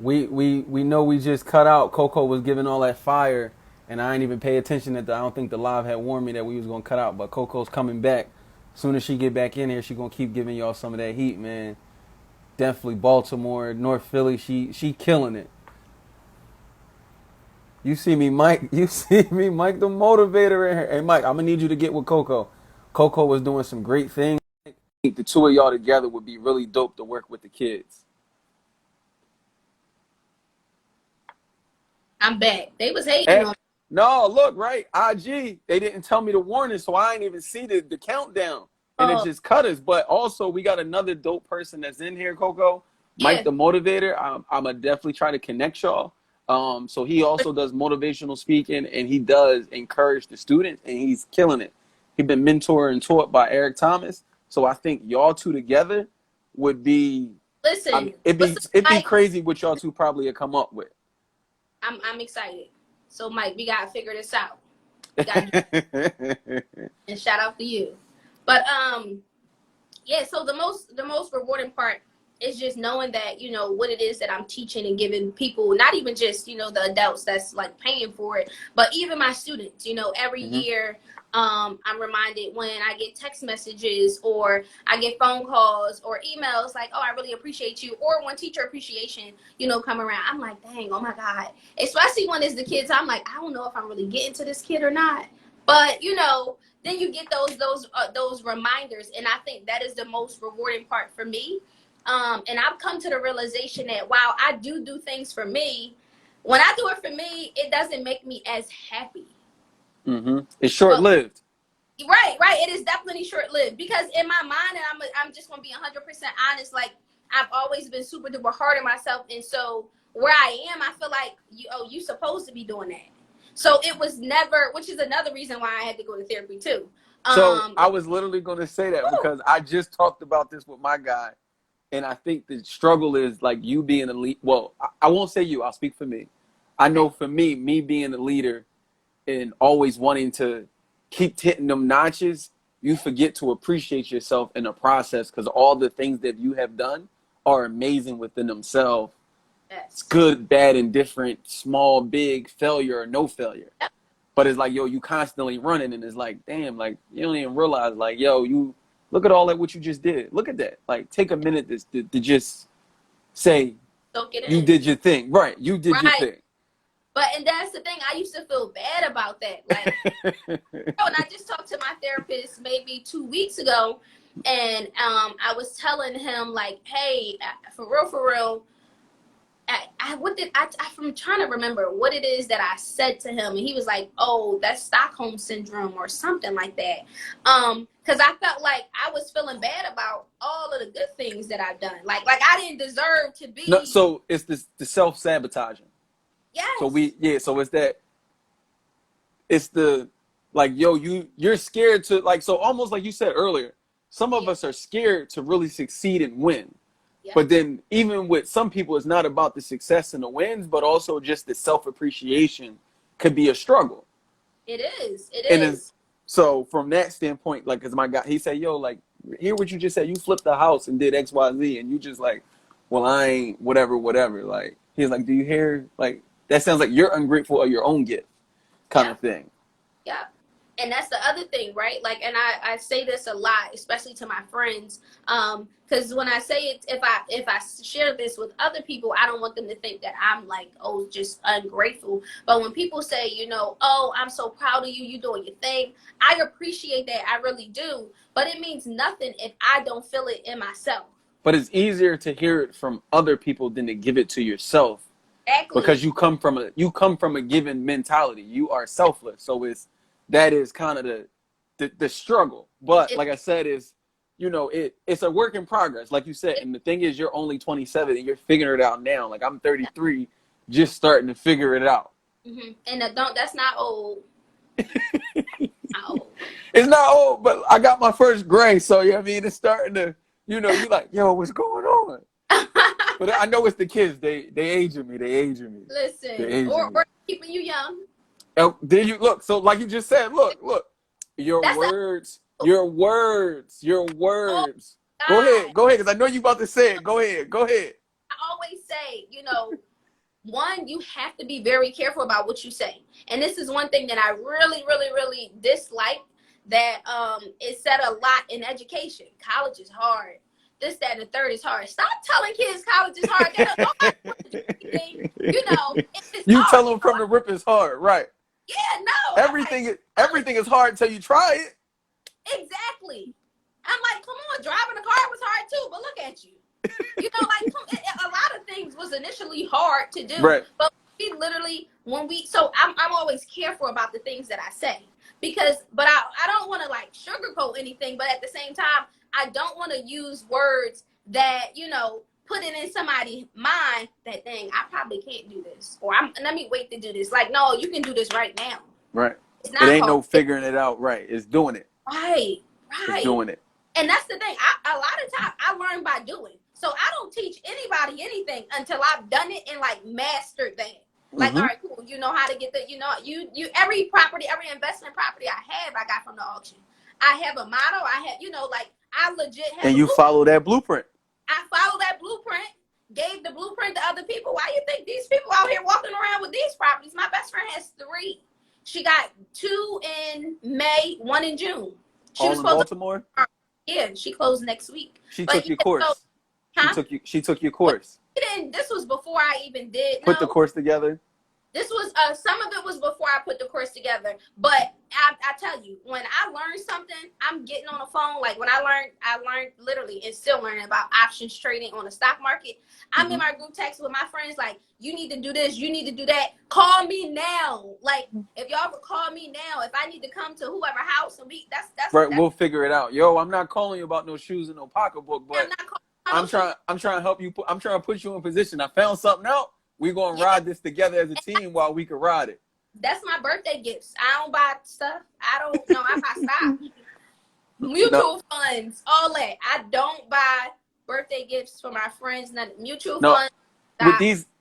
We know we just cut out. Coco was giving all that fire, and I ain't even pay attention that I don't think the live had warned me that we was gonna cut out. But Coco's coming back. As soon as she get back in here, she gonna keep giving y'all some of that heat, man. Definitely Baltimore, North Philly. She killing it. You see me, Mike. You see me, Mike, the motivator in here. Hey, Mike, I'm gonna need you to get with Coco. Coco was doing some great things. I think the two of y'all together would be really dope to work with the kids. I'm back. They was hating And, on. no, look, right? IG, they didn't tell me the warning, so I ain't even see the countdown. And it Oh, just cut us. But also, we got another dope person that's in here, Coco. Mike, yeah. the motivator. I'm going to definitely try to connect y'all. So he also does motivational speaking, and he does encourage the students, and he's killing it. He's been mentored and taught by Eric Thomas. So I think y'all two together would be, I Listen, mean, it'd be Mike, crazy what y'all two probably would come up with. I'm excited. So Mike, we gotta figure this out. We gotta and shout out to you. But yeah, so the most rewarding part is just knowing that, what it is that I'm teaching and giving people, not even just, the adults that's like paying for it, but even my students, every Mm-hmm. year, I'm reminded when I get text messages or I get phone calls or emails like, oh, I really appreciate you. Or when teacher appreciation, come around, I'm like, dang, oh my God. Especially when it's the kids, I'm like, I don't know if I'm really getting to this kid or not. But, then you get those reminders. And I think that is the most rewarding part for me. And I've come to the realization that while I do things for me, when I do it for me, it doesn't make me as happy. Mm-hmm. It's But short-lived. right, it is definitely short lived because in my mind, and I'm just gonna be 100% honest. Like I've always been super duper hard on myself, and so where I am, I feel like you supposed to be doing that. So it was never, which is another reason why I had to go to therapy too. So Um, I was literally going to say that whew, because I just talked about this with my guy, and I think the struggle is like you being a lead. Well, I won't say you. I'll speak for me. I know for me being a leader and always wanting to keep hitting them notches, you forget to appreciate yourself in the process because all the things that you have done are amazing within themselves. It's yes. good, bad, and different, small, big, failure, or no failure. Yep. But it's like, yo, you constantly running, and it's like, damn, like you don't even realize, like, yo, you look at all that what you just did. Look at that. Like, take a minute to just say Soak it you in. did your thing, right? You did your Right. thing. And that's the thing. I used to feel bad about that. Like, and I just talked to my therapist maybe 2 weeks ago, and I was telling him like, hey, for real, I'm trying to remember what it is that I said to him, and he was like, oh, that's Stockholm syndrome or something like that. Because I felt like I was feeling bad about all of the good things that I've done. Like I didn't deserve to No, be. so it's this the self sabotaging. So Yes. so it's that it's the like yo you're scared to like so almost like you said earlier. Some of Yeah. us are scared to really succeed and win. Yeah. But then even with some people, it's not about the success and the wins, but also just the self appreciation could be a struggle. It is. It And it's, is. so from that standpoint, like, cause my guy, he said, yo, like, hear what you just said. You flipped the house and did X, Y, Z. And you just like, well, I ain't whatever. Like, he's like, do you hear? Like, that sounds like you're ungrateful of your own gift kind Yeah. of thing. Yeah. And that's the other thing, right? Like, and I say this a lot, especially to my friends, because when I say it, if I share this with other people, I don't want them to think that I'm like, oh, just ungrateful. But when people say, oh, I'm so proud of you, you doing your thing, I appreciate that, I really do. But it means nothing if I don't feel it in myself. But it's easier to hear it from other people than to give it to yourself Exactly. because you come from a given mentality. You are selfless. So that is kind of the struggle. But It, like I said, it's a work in progress, like you said. it, And the thing is, you're only 27 and you're figuring it out now. Like I'm 33, just starting to figure it out. and that's not old. Not old. It's not old, but I got my first gray, so I mean, it's starting to, you like, yo, what's going on? But I know it's the kids. They aging me. They aging me. They Listen, aging me. or keeping you young. Oh, did you look? So like you just said, look. Your That's words, your words, your oh words. God. Go ahead, because I know you about to say it. Go ahead. I always say, one, you have to be very careful about what you say. And this is one thing that I really, really, really dislike, that is said a lot in education. College is hard. This, that, and the third is hard. Stop telling kids college is hard. They don't know how to do anything. You know, it's You hard. tell them from the rip it's hard, right? Yeah, no. Everything is hard until you try it. Exactly. I'm like, come on, driving a car was hard too, but look at you. You know, like a lot of things was initially hard to do, right. But we literally, so I'm always careful about the things that I say, but I don't want to like sugarcoat anything, but at the same time, I don't want to use words that, you know, put it in somebody's mind that, dang, I probably can't do this, or let me wait to do this. Like, no, you can do this right now. Right. It's not it ain't hard. No figuring it out. Right. It's doing it. Right. It's doing it. And that's the thing. A lot of times I learn by doing. So I don't teach anybody anything until I've done it and like mastered that. Like, all right, cool. You know how to get the, you know, you every investment property I got from the auction. I have a motto. I have, you know, like I legit have. And you follow that blueprint. I follow that blueprint. Gave the blueprint to other people. Why you think these people out here walking around with these properties? My best friend has 3. She got 2 in May, 1 in June. She All was in Baltimore? Yeah, she closed next week. She took your course. So, huh? She took your course. This was before I even did. Put the course together. This was some of it was before I put the course together. But I tell you, when I learned something, I'm getting on the phone. Like when I learned literally and still learning about options trading on the stock market. I'm in my group text with my friends like, you need to do this, you need to do that. Call me now. Like if y'all would call me now, if I need to come to whoever house and that's right. We'll figure it out. Yo, I'm not calling you about no shoes and no pocketbook, but I'm trying to help you. I'm trying to put you in position. I found something out. We're going to ride this together as a team while we can ride it. That's my birthday gifts. I don't buy stuff. I buy stock. Mutual funds, all that. I don't buy birthday gifts for my friends. Mutual funds.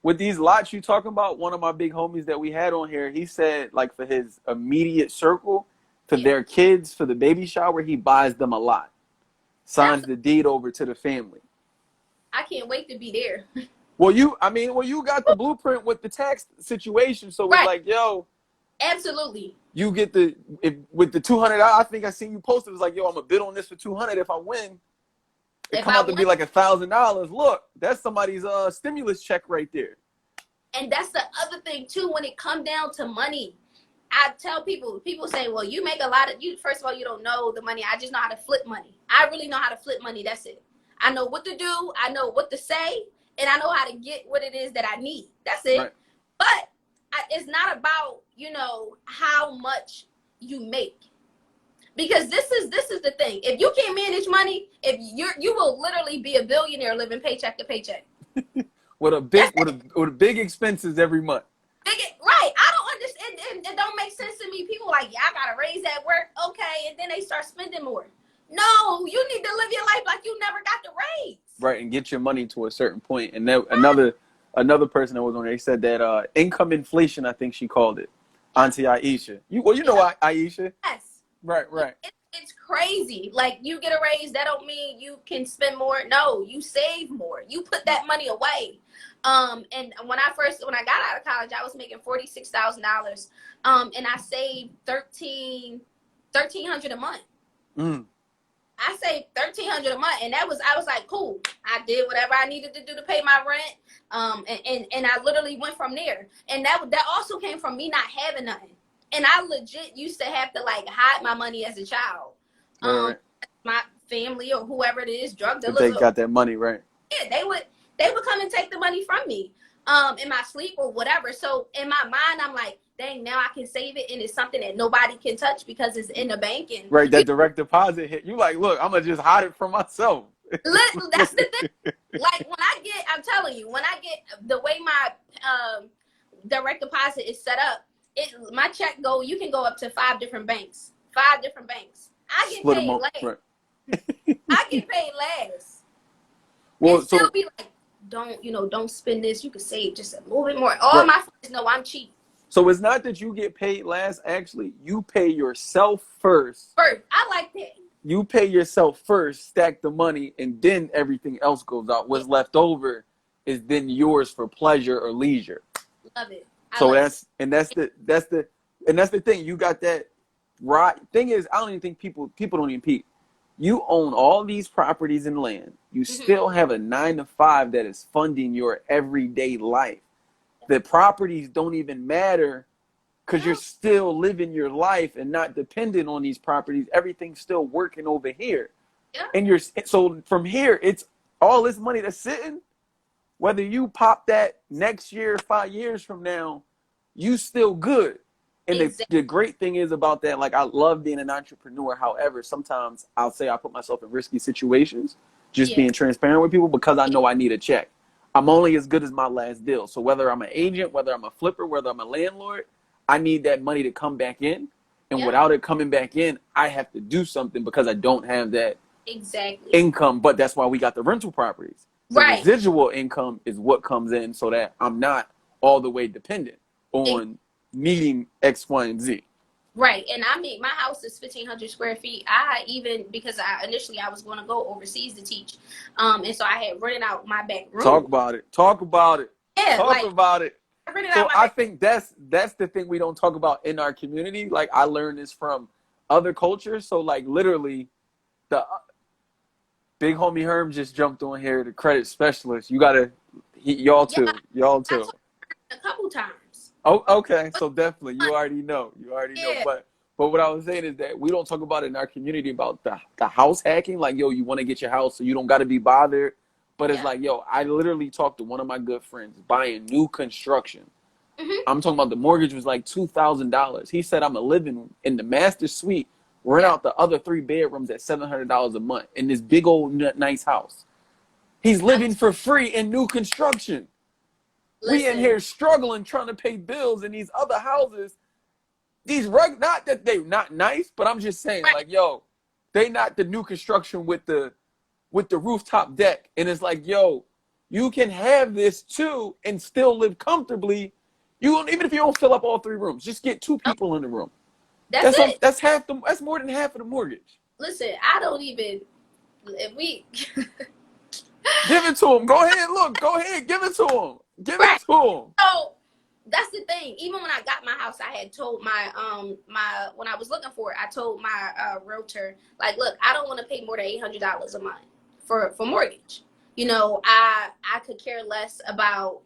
With these lots you talking about, one of my big homies that we had on here, he said like for his immediate circle, for their kids, for the baby shower, he buys them a lot. Signs the deed over to the family. I can't wait to be there. Well, you got the blueprint with the tax situation, so it's like, yo, absolutely. You get with the $200. I think I seen you posted. It was like, yo, I'm gonna bid on this for $200. If I win, it come out to be like $1,000. Look, that's somebody's stimulus check right there. And that's the other thing too. When it come down to money, I tell people say, well, you make a lot of you. First of all, you don't know the money. I just know how to flip money. I really know how to flip money. That's it. I know what to do. I know what to say. And I know how to get what it is that I need. That's it. Right. But it's not about, you know, how much you make. Because this is the thing. If you can't manage money, you will literally be a billionaire living paycheck to paycheck. with big expenses every month. Right. I don't understand. It don't make sense to me. People like, yeah, I gotta raise that work. Okay, and then they start spending more. No, you need to live your life like you never got the raise. Right, and get your money to a certain point. And then another person that was on there, he said that income inflation, I think she called it. Auntie Aisha. You know Aisha? Yes. Right. It's crazy. Like you get a raise, that don't mean you can spend more. No, you save more. You put that money away. And when I got out of college, I was making $46,000. And I saved $1,300 a month. I saved $1,300 a month, and I was like, cool. I did whatever I needed to do to pay my rent, and I literally went from there. And that also came from me not having nothing. And I legit used to have to like hide my money as a child. My family or whoever it is, drug dealers. They got that money, right? Yeah, they would come and take the money from me, in my sleep or whatever. So in my mind, I'm like, dang, now I can save it, and it's something that nobody can touch because it's in the bank. And right, that direct deposit hit. You like, look, I'm gonna just hide it from myself. That's the thing. Like I'm telling you, when I get the way my direct deposit is set up, my check you can go up to 5 different banks. 5 different banks. I get paid last. Right. I get paid last. Well, and still be like, don't spend this. You can save just a little bit more. All my friends know I'm cheap. So it's not that you get paid last. Actually, you pay yourself first. I like that. You pay yourself first, stack the money, and then everything else goes out. What's left over is then yours for pleasure or leisure. love it. So that's the thing. You got that right. Thing is, I don't even think people don't even peep. You own all these properties and land. You still have a 9 to 5 that is funding your everyday life. The properties don't even matter because you're still living your life and not dependent on these properties. Everything's still working over here. Yeah. And so from here, it's all this money that's sitting. Whether you pop that next year, 5 years from now, you still good. And Exactly. the great thing is about that, like, I love being an entrepreneur. However, sometimes I'll say I put myself in risky situations, just being transparent with people, because I know I need a check. I'm only as good as my last deal. So whether I'm an agent, whether I'm a flipper, whether I'm a landlord, I need that money to come back in. And without it coming back in, I have to do something because I don't have that income. But that's why we got the rental properties. The residual income is what comes in so that I'm not all the way dependent on needing X, Y, and Z. Right. And I mean, my house is 1,500 square feet. Because initially I was going to go overseas to teach. And so I had rented out my back room. Talk about it. Yeah, Talk about it. So I think that's the thing we don't talk about in our community. Like, I learned this from other cultures. So, like, literally, the big homie Herm just jumped on here, the credit specialist. You gotta, y'all too. A couple times. Oh, okay. So definitely, you already know. But what I was saying is that we don't talk about it in our community about the house hacking. Like, yo, you want to get your house so you don't got to be bothered. But it's like, yo, I literally talked to one of my good friends buying new construction. I'm talking about the mortgage was like $2,000. He said, I'm living in the master suite, rent out the other 3 bedrooms at $700 a month in this big old nice house. He's living for free in new construction. We in here struggling, trying to pay bills in these other houses. Not that they not nice, but I'm just saying, like, yo, they not the new construction with the rooftop deck. And it's like, yo, you can have this too and still live comfortably. Even if you don't fill up all 3 rooms, just get 2 people in the room. That's it. That's more than half of the mortgage. Listen, I don't even. If we give it to him. Go ahead, give it to him. So that's the thing. Even when I got my house, I had told my when I was looking for it, I told my realtor, like, look, I don't want to pay more than $800 a month for mortgage. You know, I could care less about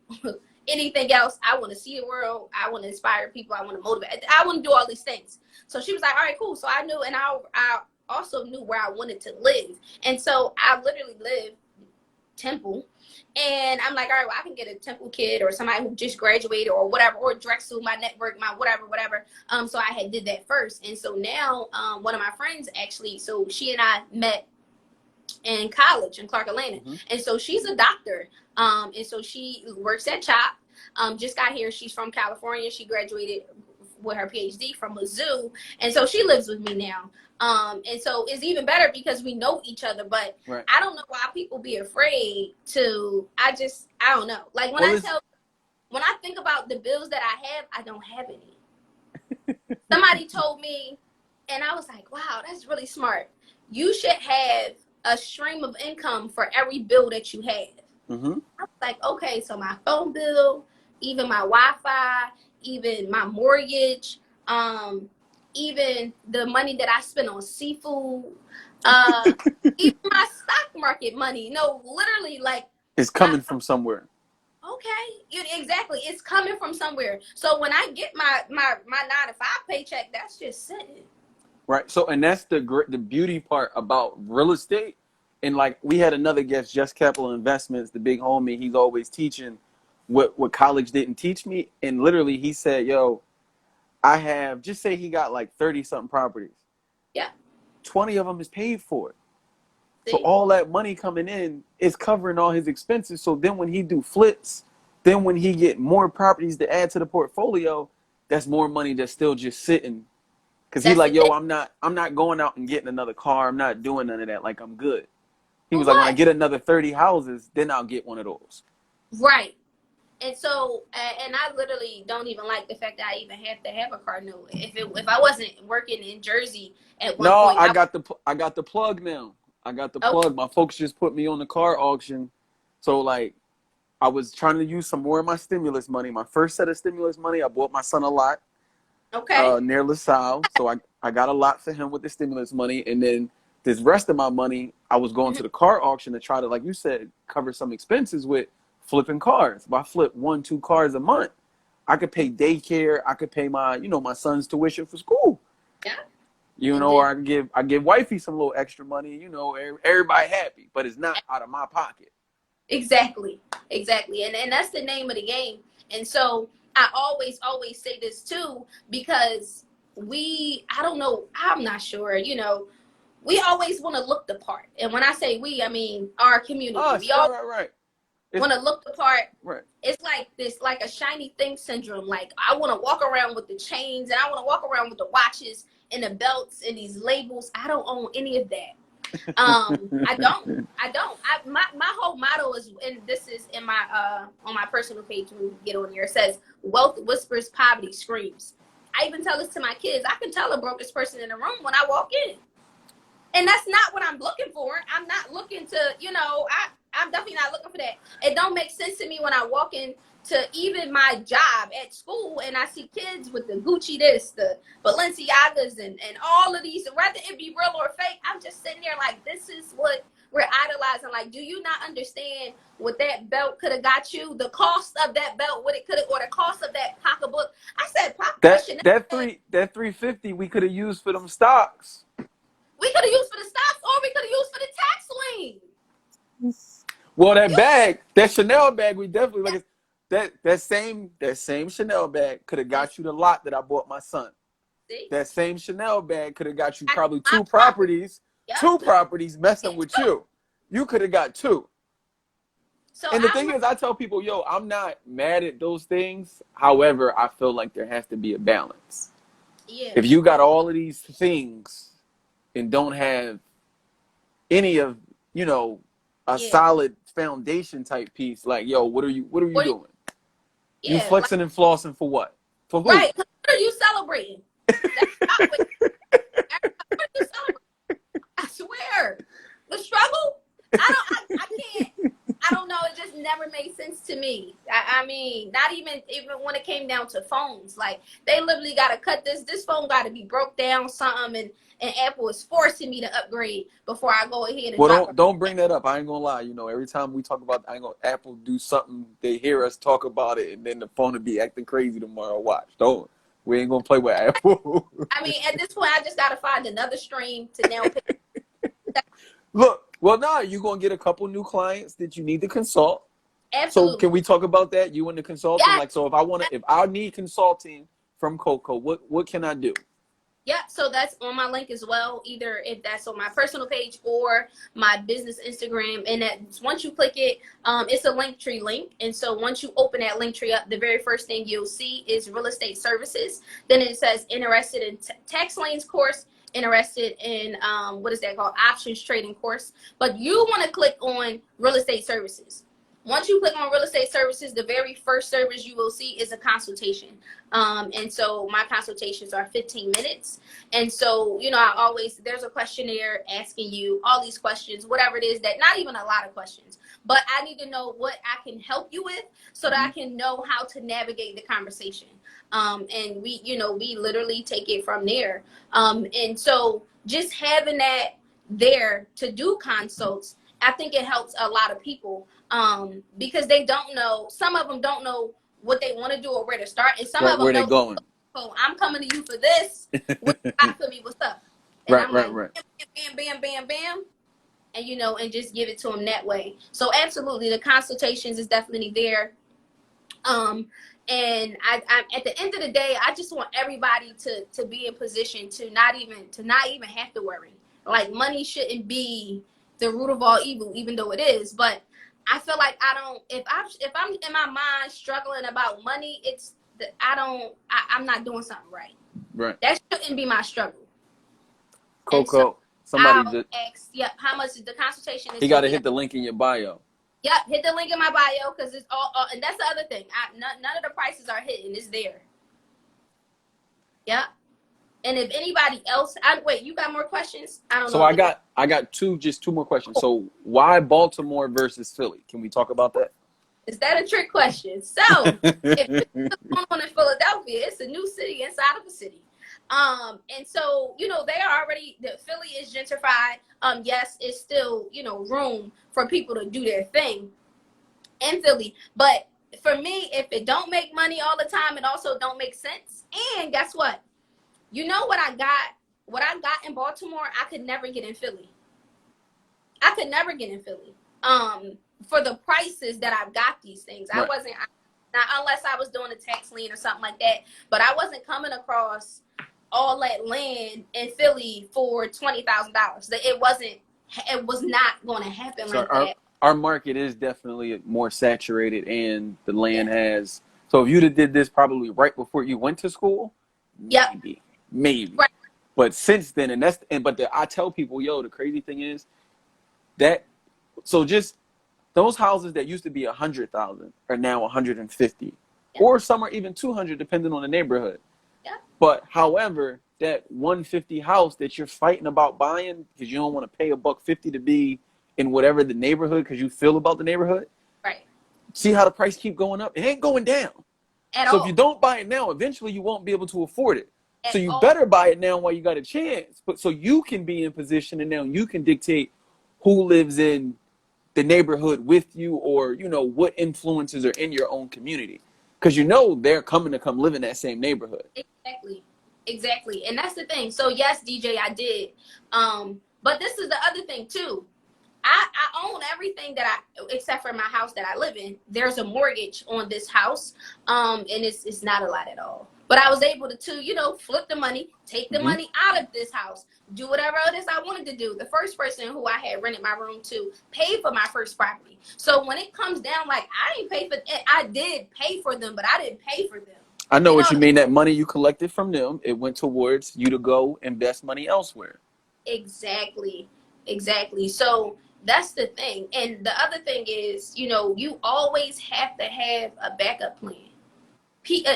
anything else. I want to see the world. I want to inspire people. I want to motivate. I want to do all these things. So she was like, all right, cool. So I knew, and I also knew where I wanted to live. And so I literally lived Temple. And I'm like, all right, well, I can get a Temple kid or somebody who just graduated or whatever, or Drexel, my network, my whatever. So I had did that first. And so now one of my friends actually, so she and I met in college in Clark Atlanta. And so she's a doctor. And so she works at CHOP. Just got here. She's from California. She graduated with her PhD from Mizzou. And so she lives with me now. And so it's even better because we know each other, but I don't know why people be afraid to, I don't know. Like when I think about the bills that I have, I don't have any. Somebody told me, and I was like, wow, that's really smart. You should have a stream of income for every bill that you have. I was like, okay, so my phone bill, even my Wi-Fi, even my mortgage, even the money that I spend on seafood, even my stock market money. No, literally, like, it's coming from somewhere. Okay, exactly. It's coming from somewhere. So when I get my 9-to-5 paycheck, that's just sitting. Right. So, and that's the beauty part about real estate. And like, we had another guest, Just Capital Investments, the big homie. He's always teaching what college didn't teach me. And literally, he said, yo, I have, just say he got like 30 something properties. Yeah. 20 of them is paid for. So all that money coming in is covering all his expenses. So then when he do flips, then when he get more properties to add to the portfolio, that's more money that's still just sitting. Cause he's like, yo, I'm not going out and getting another car. I'm not doing none of that. Like, I'm good. He was like, when I get another 30 houses, then I'll get one of those. Right. And so, and I literally don't even like the fact that I even have to have a car note. If I wasn't working in Jersey at one point. I got the plug now. I got the plug. My folks just put me on the car auction. So like, I was trying to use some more of my stimulus money. My first set of stimulus money, I bought my son a lot Okay. near LaSalle. So I got a lot for him with the stimulus money. And then this rest of my money, I was going Mhm. to the car auction to try to, like you said, cover some expenses with flipping cars. If I flip 1-2 cars a month, I could pay daycare. I could pay my, my son's tuition for school. Yeah. You And know, then or I give wifey some little extra money. Everybody happy, but it's not out of my pocket. exactly, exactly, and that's the name of the game. And so I always say this too, because I don't know, I'm not sure. We always want to look the part, and when I say we, I mean our community. We Us, all right. want to look the part. Right. It's like this, like a shiny thing syndrome. Like I want to walk around with the chains, and I want to walk around with the watches and the belts and these labels. I don't own any of that. I don't. My whole motto is, and this is in my on my personal page when we get on here. It says, "Wealth whispers, poverty screams." I even tell this to my kids. I can tell a brokest person in the room when I walk in, and that's not what I'm looking for. I'm not looking to, I'm definitely not looking for that. It don't make sense to me when I walk in to even my job at school and I see kids with the Gucci this, the Balenciagas, and all of these, whether it be real or fake. I'm just sitting there like, this is what we're idolizing. Like, do you not understand what that belt could have got you? The cost of that belt, what it could have, or the cost of that pocketbook. I said, That 350 we could have used for them stocks. we could have used for the stocks, or we could have used for the tax lien. Well, that Chanel bag, we definitely like that same Chanel bag could have got you the lot that I bought my son. See? That same Chanel bag could have got you probably two properties messing with you. You could have got 2. So and the thing is, I tell people, yo, I'm not mad at those things. However, I feel like there has to be a balance. Yeah. If you got all of these things and don't have any of, a solid foundation type piece, like, yo, what are you doing? Yeah, you flexing and flossing for what? For who? Right. What are you celebrating? What are you celebrating? I swear. The struggle? I can't. I don't know. It just never made sense to me. I mean, not even when it came down to phones. Like, they literally got to cut this phone got to be broke down something, and Apple is forcing me to upgrade before I go ahead and Well, don't bring that up. I ain't gonna lie. Every time we talk about, Apple do something, they hear us talk about it, and then the phone will be acting crazy tomorrow. Watch. We ain't gonna play with Apple. I mean, at this point, I just got to find another stream to now pick. Look, well, now you're going to get a couple new clients that you need to consult. Absolutely. So can we talk about that? You and the consulting? Yes. Like, so if I need consulting from Coco, what can I do? Yeah, so that's on my link as well, either if that's on my personal page or my business Instagram. And that once you click it, it's a Linktree link. And so once you open that Linktree up, the very first thing you'll see is real estate services. Then it says interested in tax liens course, interested in what is that called, options trading course. But you want to click on real estate services. Once you click on real estate services, the very first service you will see is a consultation. And so my consultations are 15 minutes. And so, there's a questionnaire asking you all these questions, whatever it is, that not even a lot of questions, but I need to know what I can help you with so that I can know how to navigate the conversation. And we literally take it from there. And so just having that there to do consults, I think it helps a lot of people because they don't know. Some of them don't know what they want to do or where to start, and some of them where know. They going? Oh, I'm coming to you for this. What you got for me? What's up? And right. Bam, bam, bam, and just give it to them that way. So absolutely, the consultations is definitely there. And I at the end of the day, I just want everybody to be in position to not even have to worry. Like, money shouldn't be the root of all evil, even though it is. But I feel like if I'm in my mind struggling about money, I'm not doing something right. Right. That shouldn't be my struggle. Coco, so somebody ask, how much is the consultation? You got to hit the link in your bio. Yep, hit the link in my bio because it's all, and that's the other thing. None of the prices are hidden. It's there. Yep. And if anybody else, wait, you got more questions? I don't know. So I got two more questions. So why Baltimore versus Philly? Can we talk about that? Is that a trick question? So if it's going on in Philadelphia, it's a new city inside of a city. And so, they are already, the Philly is gentrified. Yes, it's still, room for people to do their thing in Philly. But for me, if it don't make money all the time, it also don't make sense. And guess what? What I got in Baltimore, I could never get in Philly. I could never get in Philly. For the prices that I've got these things. Right. Not unless I was doing a tax lien or something like that, but I wasn't coming across all that land in Philly for $20,000. It was not going to happen like that. Our market is definitely more saturated, and the land has. So if you'd have did this probably right before you went to school, maybe. Right. But since then, I tell people, yo, the crazy thing is that, so just those houses that used to be 100,000 are now 150, or some are even 200, depending on the neighborhood. Yeah. But however, that 150 house that you're fighting about buying because you don't want to pay $150 to be in whatever the neighborhood because you feel about the neighborhood. Right. See how the price keep going up? It ain't going down. At so all. If you don't buy it now, eventually you won't be able to afford it. At so you all. better buy it now while you got a chance. But so you can be in position, and now you can dictate who lives in the neighborhood with you, or what influences are in your own community, because they're coming to come live in that same neighborhood. Exactly. And that's the thing. So yes, DJ, I did. But this is the other thing too. I own everything except for my house that I live in. There's a mortgage on this house, and it's not a lot at all. But I was able to flip the money, take the money out of this house, do whatever it is I wanted to do. The first person who I had rented my room to paid for my first property. So when it comes down, like, I didn't pay for it. I did pay for them, but I didn't pay for them. I know what you mean. That money you collected from them, it went towards you to go invest money elsewhere. Exactly. So that's the thing. And the other thing is, you always have to have a backup plan.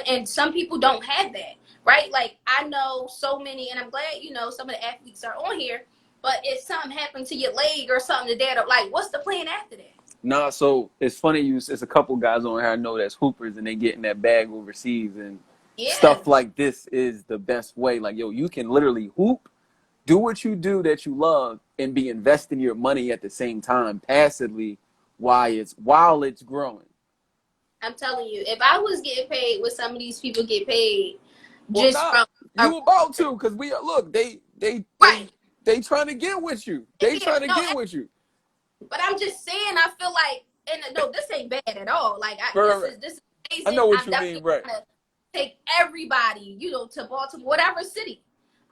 And some people don't have that, right? Like, I know so many, and I'm glad, some of the athletes are on here, but if something happened to your leg or something, like, what's the plan after that? Nah, so it's funny, it's a couple guys on here I know that's hoopers, and they get in that bag overseas, and stuff like this is the best way. Like, yo, you can literally hoop, do what you do that you love, and be investing your money at the same time, passively, while it's growing. I'm telling you, if I was getting paid what some of these people get paid, you about to, because they trying to get with you. Get with you. But I'm just saying, I feel like, and no, this ain't bad at all. Like, this is amazing. I know what you mean, right? Take everybody, to Baltimore, whatever city,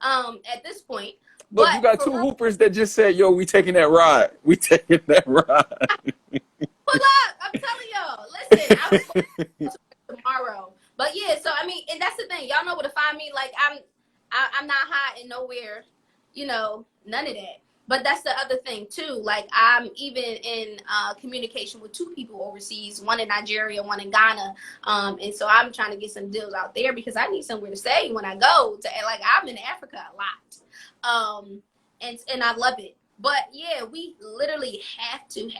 at this point. Look, you got two hoopers that just said, yo, we taking that ride. Pull up, I'm telling y'all. Listen, I was going to tomorrow. But yeah, so I mean, and that's the thing. Y'all know where to find me. Like, I'm not hiding nowhere, none of that. But that's the other thing too. Like, I'm even in communication with two people overseas, one in Nigeria, one in Ghana. And so I'm trying to get some deals out there because I need somewhere to stay when I go to, like, I'm in Africa a lot. And I love it. But yeah, we literally have to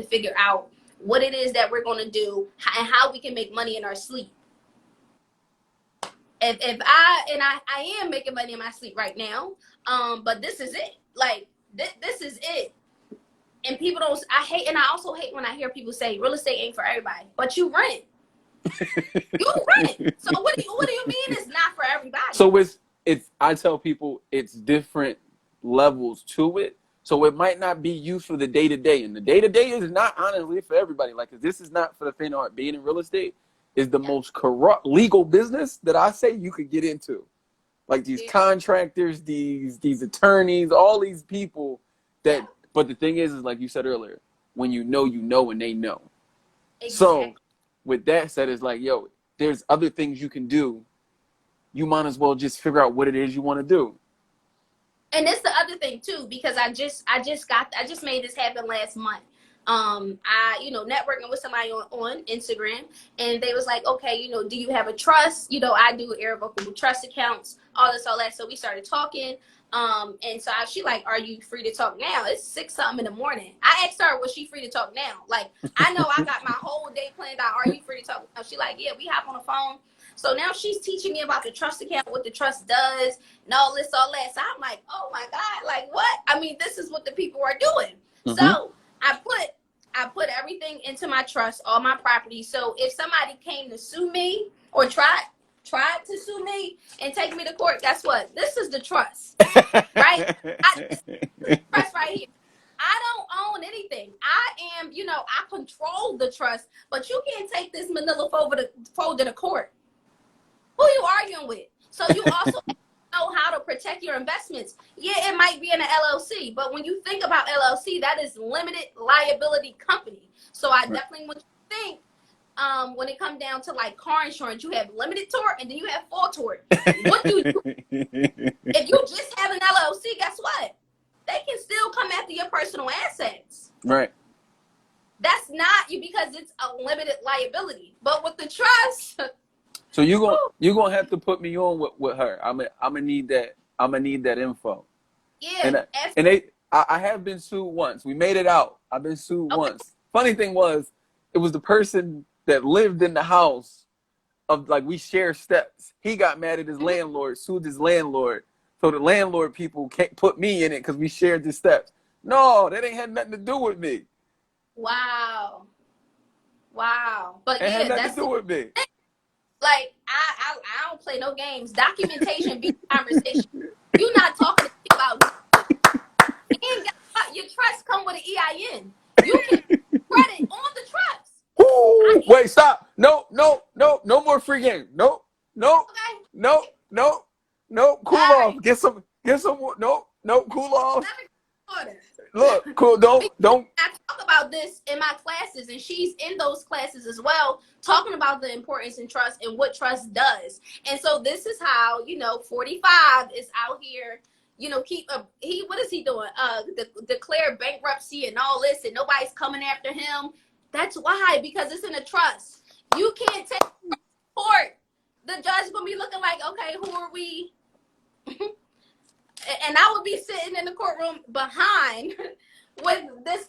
figure out what it is that we're going to do and how we can make money in our sleep. If I am making money in my sleep right now, but this is it. Like, this is it. And people don't. I also hate when I hear people say real estate ain't for everybody, but you rent. You rent. So what do you mean it's not for everybody? So it's I tell people it's different levels to it. So it might not be you for the day-to-day. And the day-to-day is not honestly for everybody. Like, this is not for the faint of heart. Being in real estate is the most corrupt legal business that I say you could get into. Like, these contractors, these attorneys, all these people that, but the thing is like you said earlier, when you know, and they know. Exactly. So with that said, it's like, yo, there's other things you can do. You might as well just figure out what it is you want to do. And it's the other thing too, because I just made this happen last month. Networking with somebody on Instagram, and they was like, okay, do you have a trust? I do irrevocable trust accounts, all that. So we started talking. And so she like, are you free to talk now? It's 6 something in the morning. I asked her, was she free to talk now? Like, I know I got my whole day planned out. Are you free to talk now? She like, yeah, we hop on the phone. So now she's teaching me about the trust account, what the trust does, and all this, all that. So I'm like, oh my God, like what? I mean, this is what the people are doing. Mm-hmm. So I put everything into my trust, all my property. So if somebody came to sue me or tried to sue me and take me to court, guess what? This is the trust, right? This is the trust right here. I don't own anything. I am, I control the trust, but you can't take this manila folder to court. Who you arguing with? So you also know how to protect your investments. Yeah, it might be in an LLC, but when you think about LLC, that is limited liability company. So I definitely want you to think, when it comes down to like car insurance, you have limited tort and then you have full tort. What do you do? If you just have an LLC, guess what? They can still come after your personal assets. Right. That's not you because it's a limited liability. But with the trust. So you're gonna have to put me on with her. I'm gonna need that. I'm gonna need that info. Yeah. I have been sued once. We made it out. I've been sued once. Funny thing was, it was the person that lived in the house of, like, we share steps. He got mad at his landlord, sued his landlord. So the landlord people can't put me in it because we shared the steps. No, that ain't had nothing to do with me. Wow. But it had nothing to do with me. Like, I don't play no games. Documentation be conversation. You're not talking to me about your trust come with an EIN. You can credit on the trust. Ooh, wait, stop. No more free game. No. Cool off. Get some no, cool off. Look, cool. Don't. I talk about this in my classes, and she's in those classes as well, talking about the importance in trust and what trust does. And so this is how 45 is out here. What is he doing? Declare bankruptcy and all this, and nobody's coming after him. That's why, because it's in a trust. You can't take court. The judge gonna be looking like, okay, who are we? And I would be sitting in the courtroom behind with this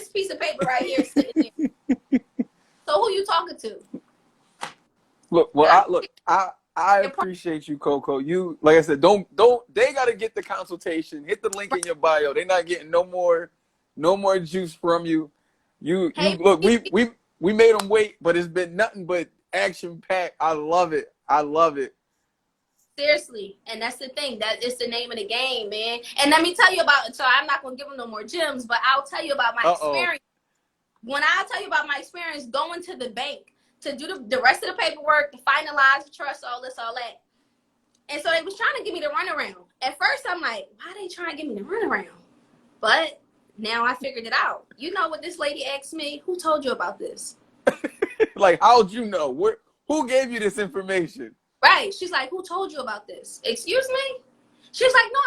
piece of paper right here sitting there. So who you talking to? I appreciate you, Coco. You, like I said, don't. They got to get the consultation. Hit the link in your bio. They're not getting no more juice from you. You look. We made them wait, but it's been nothing but action packed. I love it. Seriously, and that's the thing. That is the name of the game, man. And let me tell you about. So I'm not gonna give them no more gems, but I'll tell you about my experience. When I tell you about my experience going to the bank to do the rest of the paperwork, to finalize the trust, all this, all that. And so they was trying to give me the runaround. At first, I'm like, why are they trying to give me the runaround? But now I figured it out. You know what this lady asked me? Who told you about this? Like, how'd you know? Who gave you this information? Right. She's like, who told you about this? Excuse me? She was like, no,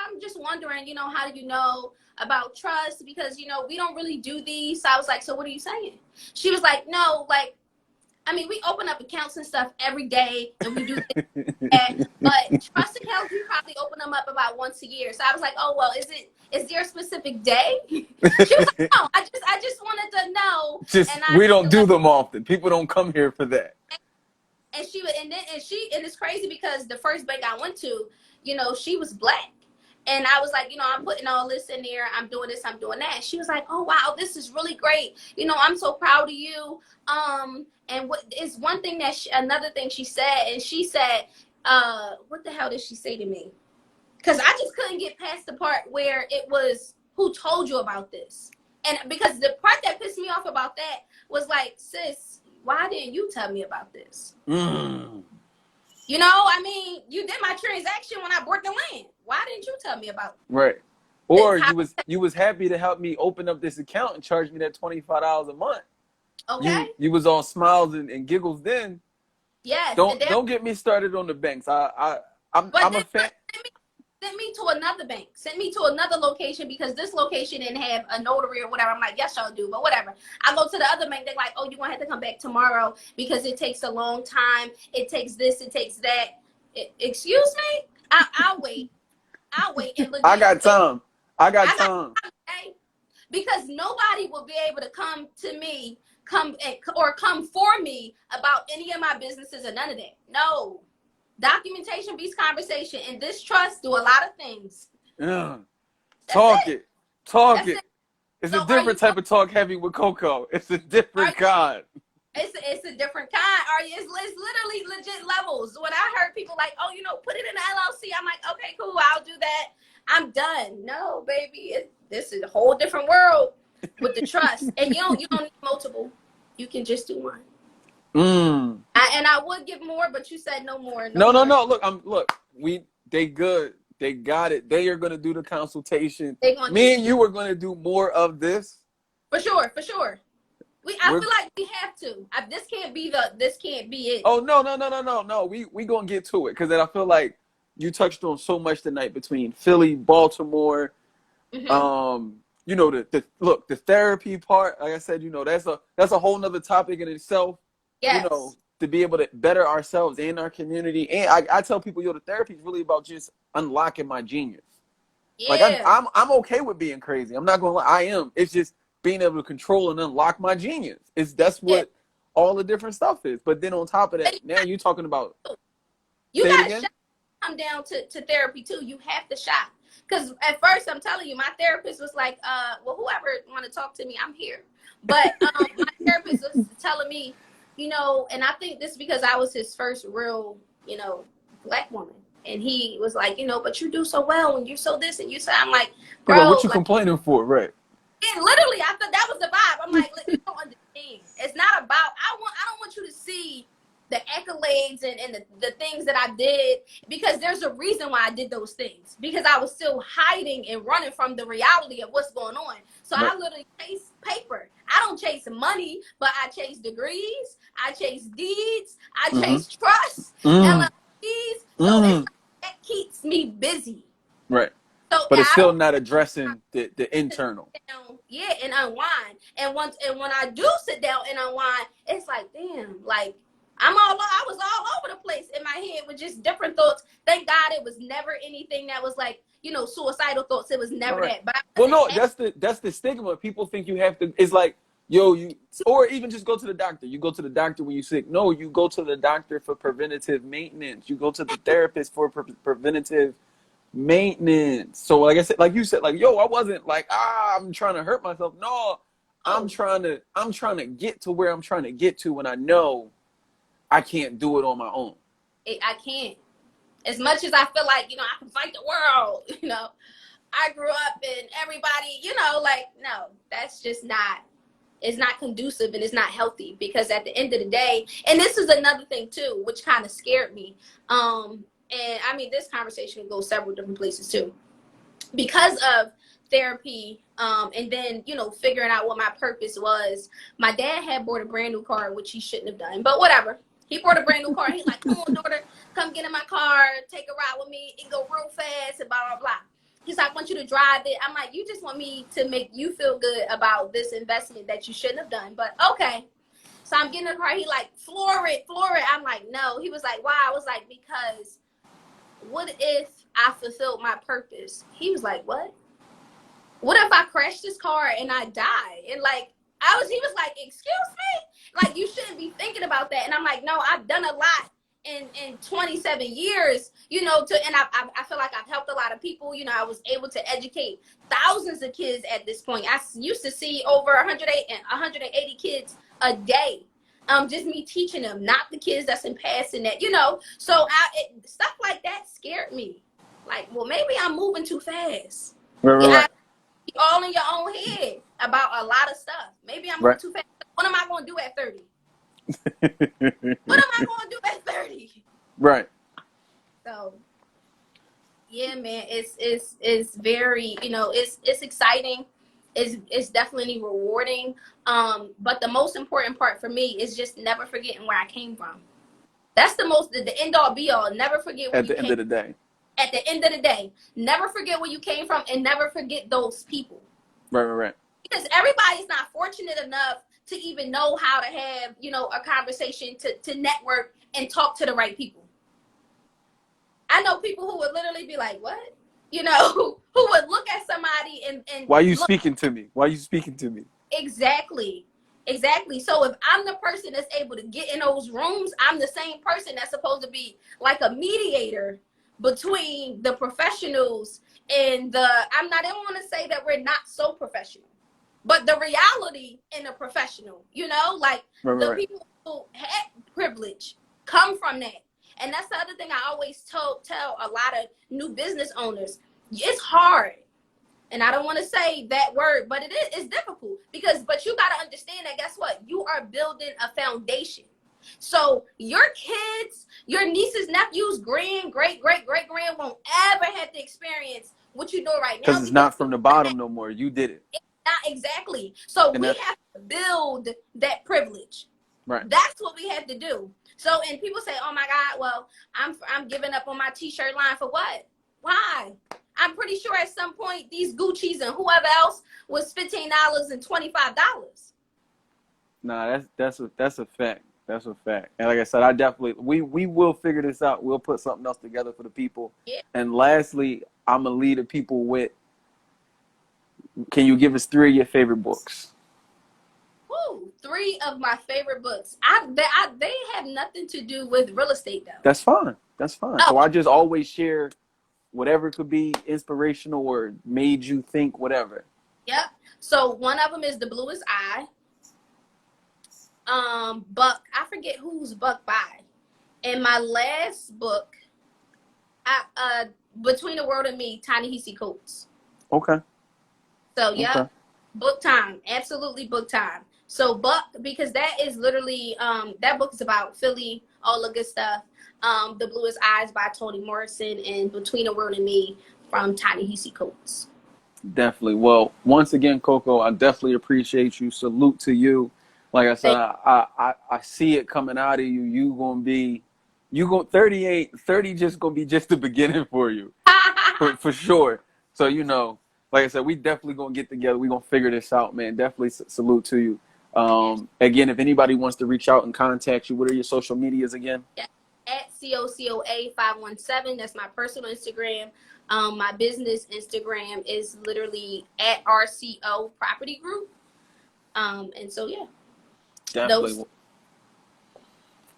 I'm just wondering, how do you know about trust? Because, we don't really do these. So I was like, so what are you saying? She was like, no, like, I mean, we open up accounts and stuff every day, and we do that. But trust accounts, we probably open them up about once a year. So I was like, oh, well, is there a specific day? She was like, no, I just wanted to know. We don't do them often. People don't come here for that. And it's crazy because the first bank I went to, she was Black. And I was like, I'm putting all this in there. I'm doing this, I'm doing that. And she was like, oh, wow, this is really great. I'm so proud of you. And what is one thing another thing she said, and she said, what the hell did she say to me? Because I just couldn't get past the part where it was, who told you about this? And because the part that pissed me off about that was like, sis, why didn't you tell me about this? I mean, you did my transaction when I bought the land. Why didn't you tell me about it? Right. Or you was happy to help me open up this account and charge me that $25 a month. Okay. You was all smiles and giggles then. Yes. Don't get me started on the banks. I'm a fan. Send me to another bank. Send me to another location because this location didn't have a notary or whatever. I'm like, yes, y'all do, but whatever. I go to the other bank. They're like, oh, you're going to have to come back tomorrow because it takes a long time. It takes this. It takes that. Excuse me? I'll wait. I'll wait and I legit. got time. I got I got time. time today because nobody will be able to come to me, come for me about any of my businesses or none of that. No. Documentation beats conversation, and this trust do a lot of things. Yeah. That's Talk it. it. Talk That's it. it. It's a So are you? different type of talk heavy with Coco. It's a Are different kind. it's a different kind. Are you? It's literally legit levels. When I heard people like, oh, put it in the LLC, I'm like, okay, cool, I'll do that. I'm done. No, baby, this is a whole different world with the trust, and you don't need multiple. You can just do one. Mm. And I would give more, but you said no more. No No, no, more. no. Look. They good. They got it. They are gonna do the consultation. They gonna Me do and you are gonna do more of this. for sure, for sure. I We're feel like we have to. This can't be it. Oh no. We gonna get to it because then I feel like you touched on so much tonight between Philly, Baltimore. Mm-hmm. The therapy part. Like I said, that's a whole nother topic in itself. Yes. To be able to better ourselves and our community. And I tell people, the therapy is really about just unlocking my genius. Like Yeah. I'm okay with being crazy. I'm not gonna lie, I am. It's just being able to control and unlock my genius. That's Yeah. what all the different stuff is. But then on top of that, now you're talking about You say it got again. to come down to therapy too. You have to shop. Because at first, I'm telling you, my therapist was like, well, whoever want to talk to me, I'm here. But my therapist was telling me, and I think this because I was his first real, Black woman. And he was like, but you do so well and you're so this and you so, I'm like, He's like, what bro, you complaining for, right? and literally, I thought that was the vibe. I'm like, look, you don't understand. It's not about. I don't want you to see the accolades and the things that I did because there's a reason why I did those things because I was still hiding and running from the reality of what's going on. So Right. I literally chase paper. I don't chase money, but I chase degrees. I chase deeds. I chase trust. LLCs. So it's that keeps me busy. Right. So But it's I still don't. not addressing the internal. Yeah, and unwind. And when I do sit down and unwind, it's like, damn, like I was all over the place in my head with just different thoughts. Thank God it was never anything that was like, suicidal thoughts. It was never Right. that. But Well, no, that's the stigma. People think you have to. It's like, or even just go to the doctor. You go to the doctor when you're sick. No, you go to the doctor for preventative maintenance. You go to the therapist for preventative maintenance. So like I said, like you said, like, I wasn't like, I'm trying to hurt myself. No, I'm trying to get to where I'm trying to get to when I know I can't do it on my own. I can't. As much as I feel like, I can fight the world, I grew up and everybody, like, no, that's just not, it's not conducive and it's not healthy because at the end of the day, and this is another thing too, which kind of scared me. And I mean, this conversation goes several different places too. Because of therapy, and then, figuring out what my purpose was, my dad had bought a brand new car, which he shouldn't have done, but whatever. He bought a brand new car. He's like, come on, daughter, come get in my car, take a ride with me. It go real fast and blah, blah, blah. He's like, I want you to drive it. I'm like, you just want me to make you feel good about this investment that you shouldn't have done. But okay. So I'm getting in the car. He like, floor it. I'm like, no. He was like, why? I was like, because what if I fulfilled my purpose? He was like, what? What if I crash this car and I die? And like, he was like, excuse me? Like, you shouldn't be thinking about that. And I'm like, no, I've done a lot in 27 years, and I feel like I've helped a lot of people. I was able to educate thousands of kids at this point. I used to see over 180 kids a day. Just me teaching them, not the kids that's in passing that, So stuff like that scared me. Like, well, maybe I'm moving too fast. Right. You're all in your own head about a lot of stuff. Maybe I'm moving too fast. What am I going to do at 30? What am I going to do at 30? Right. So, yeah, man, it's very, it's exciting. It's definitely rewarding. But the most important part for me is just never forgetting where I came from. That's the end all be all. Never forget where you came from. At the end of the day. At the end of the day, never forget where you came from and never forget those people. Right. Because everybody's not fortunate enough to even know how to have, a conversation, to network and talk to the right people. I know people who would literally be like, what? you know, who would look at somebody and Why are you look. speaking to me? Why are you speaking to me? Exactly. Exactly. So if I'm the person that's able to get in those rooms, I'm the same person that's supposed to be like a mediator between the professionals and the, I don't want to say that we're not so professional, but the reality in a professional, you know, like Right, right, the right. people who had privilege come from that. And that's the other thing I always tell a lot of new business owners. It's hard, and I don't want to say that word, but it's difficult but you got to understand that, guess what? You are building a foundation. So your kids, your nieces, nephews, great grand won't ever have to experience what you're doing right Because now it's because not from the bottom no more. You did it. not exactly. So And we that's have to build that privilege. right. That's what we have to do. So, and people say, "Oh my God, well, I'm giving up on my t-shirt line for what? Why?" I'm pretty sure at some point these Gucci's and whoever else was $15 and $25. Nah, that's a fact. That's a fact. And like I said, I definitely we will figure this out. We'll put something else together for the people. Yeah. And lastly, I'm gonna lead the people with, can you give us 3 of your favorite books? Woo, 3 of my favorite books. They have nothing to do with real estate though. That's fine. That's fine. Oh, So I just always share whatever could be inspirational or made you think, whatever. yep. So one of them is The Bluest Eye. Buck. I forget who's Buck by. And my last book, Between the World and Me, Ta-Nehisi Coates. Okay. So yeah, Okay. book time, absolutely book time. So Buck, because that is literally that book is about Philly, all the good stuff. The Bluest Eyes by Toni Morrison, and Between the World and Me from Ta-Nehisi Coates. Definitely. Well, once again, Coco, I definitely appreciate you. Salute to you. Like I said, I see it coming out of you. You going 38, 30 just gonna be just the beginning for you. For sure. So, like I said, we definitely gonna get together. We gonna figure this out, man. Definitely salute to you. Again, if anybody wants to reach out and contact you, what are your social medias again? At COCOA517. That's my personal Instagram. My business Instagram is literally at RCO Property Group. And so yeah. Definitely. Those,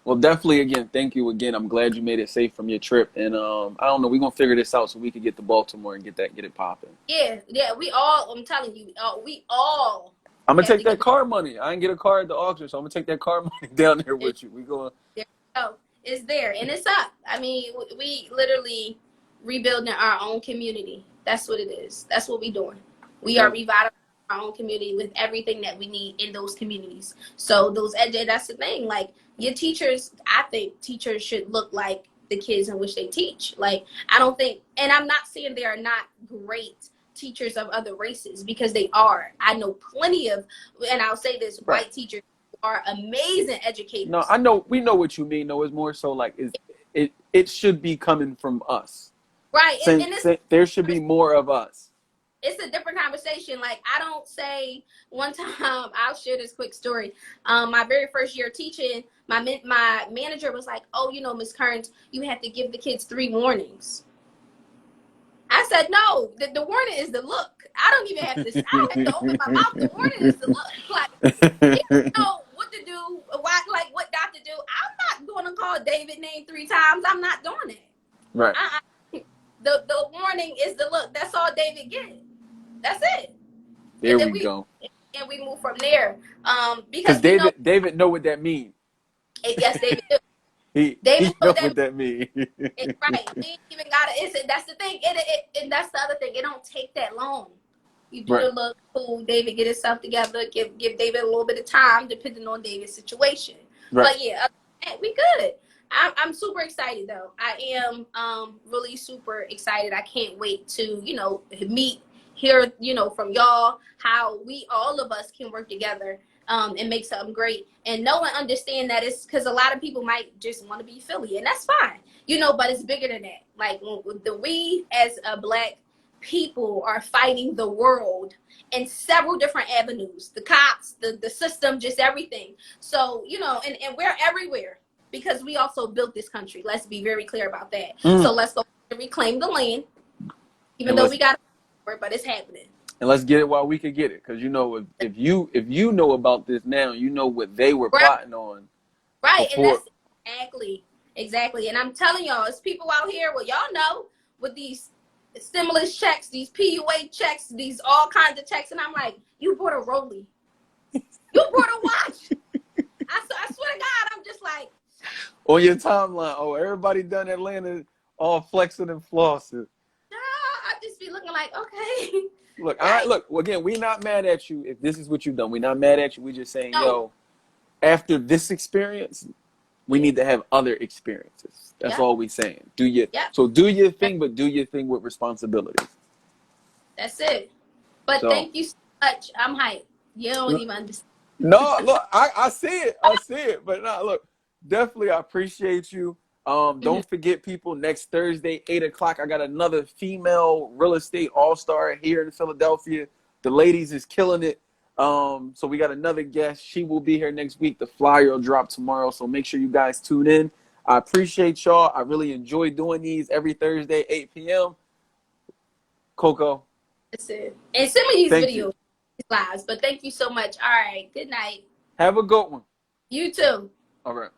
Well, definitely, again, thank you again. I'm glad you made it safe from your trip. And I don't know, we're gonna figure this out so we can get to Baltimore and get it popping. yeah, we all, I'm telling you, we all I'm gonna have take to that get car money. I didn't get a car at the auction, so I'm gonna take that car money down there with you. We going. there. Oh, it's there and it's up. I mean, we literally rebuilding our own community. That's what it is. That's what we're doing. We are revitalizing our own community with everything that we need in those communities. So that's the thing. Like your teachers, I think teachers should look like the kids in which they teach. Like I don't think, and I'm not saying they are not great teachers of other races, because they are. I know plenty of, and I'll say this, Right. white teachers are amazing educators. No, I know. We know what you mean. No, it's more so like it should be coming from us. Right. And There should be more of us. it's a different conversation. Like I don't say, one time I'll share this quick story. My very first year teaching, my manager was like, "Oh, Miss Kearns, you have to give the kids 3 warnings." I said, "No, the warning is the look. I don't even have to. I don't have to open my mouth. The warning is the look. Like people know what to do, like what not to do. I'm not going to call David name 3 times. I'm not doing it. Right. The warning is the look. That's all David gets. That's it. There we go. And we move from there. Because David know what that means. Yes, David do. He know what that means. Right. We ain't even gotta. That's the thing. And that's the other thing. It don't take that long. You do the look, cool. David get himself together. Give David a little bit of time, depending on David's situation. Right. But yeah, we good. I'm super excited though. I am really super excited. I can't wait to hear from y'all how all of us can work together and make something great, and know and understand that it's because a lot of people might just want to be Philly, and that's fine, but it's bigger than that. Like we as a Black people are fighting the world in several different avenues, the cops, the system, just everything. So and we're everywhere because we also built this country. Let's be very clear about that. So let's go reclaim the land. Even though we got it, but it's happening. And let's get it while we can get it, because you know, if you know about this now, you know what they were plotting on. Right, before. And that's exactly. And I'm telling y'all, it's people out here. Well, y'all know with these stimulus checks, these PUA checks, these all kinds of checks, and I'm like, you bought a Rollie, you bought a watch. I swear to God, I'm just like, on your timeline, oh, everybody done Atlanta all flexing and flossing. I just be looking like, okay. Look, look, again, we're not mad at you if this is what you've done. We're not mad at you. We're just saying, yo, after this experience, we need to have other experiences. That's all we're saying. So do your thing, but do your thing with responsibility. That's it. But thank you so much. I'm hyped. You don't even understand. No, look, I see it. I see it. But no, look, definitely I appreciate you. Don't forget, people, next Thursday, 8 o'clock, I got another female real estate all-star here in Philadelphia. The ladies is killing it. So we got another guest. She will be here next week. The flyer will drop tomorrow. So make sure you guys tune in. I appreciate y'all. I really enjoy doing these every Thursday, 8 p.m. Coco. That's it. And send me these videos, these lives. But thank you so much. All right. Good night. Have a good one. You too. All right.